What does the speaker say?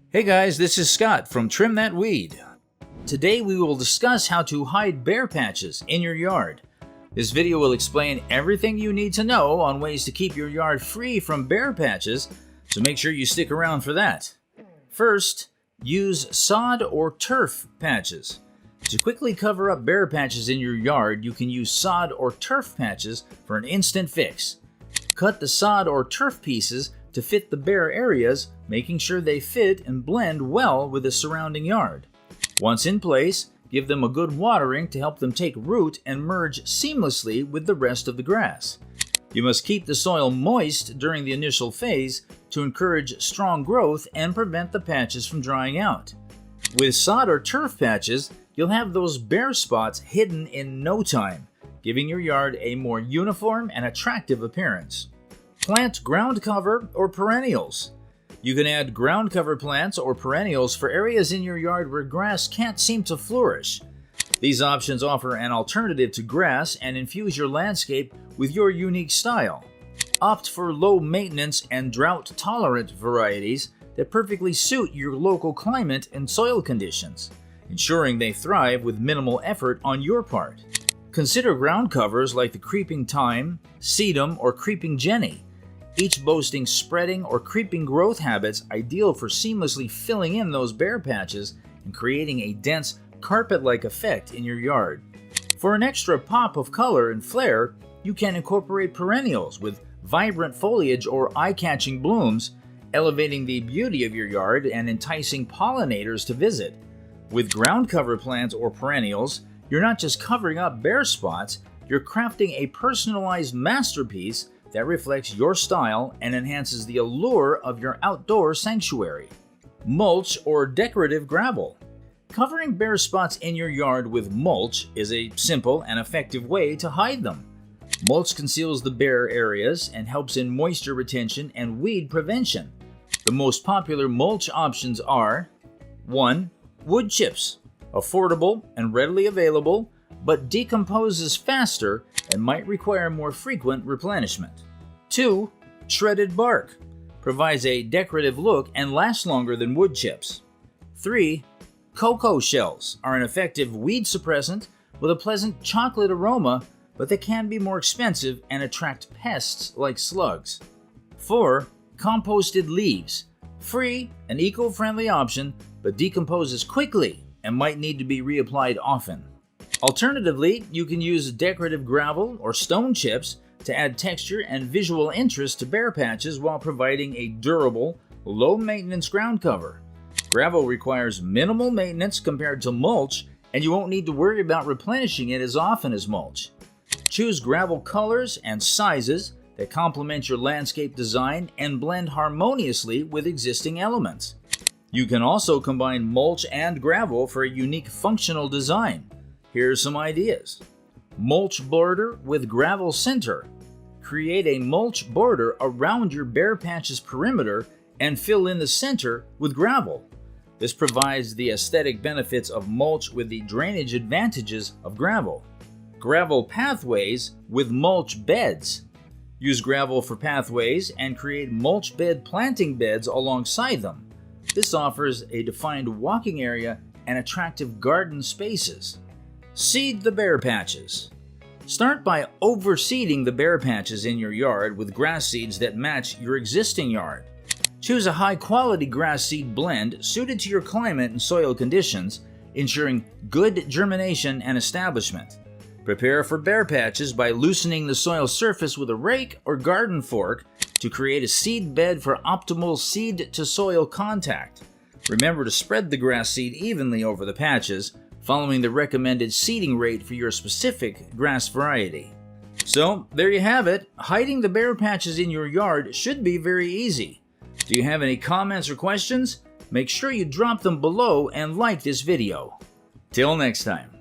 Hey guys, this is Scott from Trim That Weed. Today we will discuss how to hide bare patches in your yard. This video will explain everything you need to know on ways to keep your yard free from bare patches, so make sure you stick around for that. First, use sod or turf patches. To quickly cover up bare patches in your yard, you can use sod or turf patches for an instant fix. Cut the sod or turf pieces to fit the bare areas, making sure they fit and blend well with the surrounding yard. Once in place, give them a good watering to help them take root and merge seamlessly with the rest of the grass. You must keep the soil moist during the initial phase to encourage strong growth and prevent the patches from drying out. With sod or turf patches, you'll have those bare spots hidden in no time, giving your yard a more uniform and attractive appearance. Plant ground cover or perennials. You can add ground cover plants or perennials for areas in your yard where grass can't seem to flourish. These options offer an alternative to grass and infuse your landscape with your unique style. Opt for low maintenance and drought tolerant varieties that perfectly suit your local climate and soil conditions, ensuring they thrive with minimal effort on your part. Consider ground covers like the creeping thyme, sedum, or creeping jenny, each boasting spreading or creeping growth habits ideal for seamlessly filling in those bare patches and creating a dense, carpet-like effect in your yard. For an extra pop of color and flair, you can incorporate perennials with vibrant foliage or eye-catching blooms, elevating the beauty of your yard and enticing pollinators to visit. With ground cover plants or perennials, you're not just covering up bare spots, you're crafting a personalized masterpiece that reflects your style and enhances the allure of your outdoor sanctuary. Mulch or decorative gravel. Covering bare spots in your yard with mulch is a simple and effective way to hide them. Mulch conceals the bare areas and helps in moisture retention and weed prevention. The most popular mulch options are 1. Wood chips. Affordable and readily available, but decomposes faster and might require more frequent replenishment. 2. Shredded bark. Provides a decorative look and lasts longer than wood chips. 3. Cocoa shells are an effective weed suppressant with a pleasant chocolate aroma, but they can be more expensive and attract pests like slugs. 4. Composted leaves. Free and eco-friendly option, but decomposes quickly and might need to be reapplied often. Alternatively, you can use decorative gravel or stone chips to add texture and visual interest to bare patches while providing a durable, low-maintenance ground cover. Gravel requires minimal maintenance compared to mulch, and you won't need to worry about replenishing it as often as mulch. Choose gravel colors and sizes that complement your landscape design and blend harmoniously with existing elements. You can also combine mulch and gravel for a unique functional design. Here are some ideas. Mulch border with gravel center. Create a mulch border around your bare patch's perimeter and fill in the center with gravel. This provides the aesthetic benefits of mulch with the drainage advantages of gravel. Gravel pathways with mulch beds. Use gravel for pathways and create mulch bed planting beds alongside them. This offers a defined walking area and attractive garden spaces. Seed the bare patches. Start by overseeding the bare patches in your yard with grass seeds that match your existing yard. Choose a high-quality grass seed blend suited to your climate and soil conditions, ensuring good germination and establishment. Prepare for bare patches by loosening the soil surface with a rake or garden fork to create a seed bed for optimal seed-to-soil contact. Remember to spread the grass seed evenly over the patches, following the recommended seeding rate for your specific grass variety. So, there you have it. Hiding the bare patches in your yard should be very easy. Do you have any comments or questions? Make sure you drop them below and like this video. Till next time.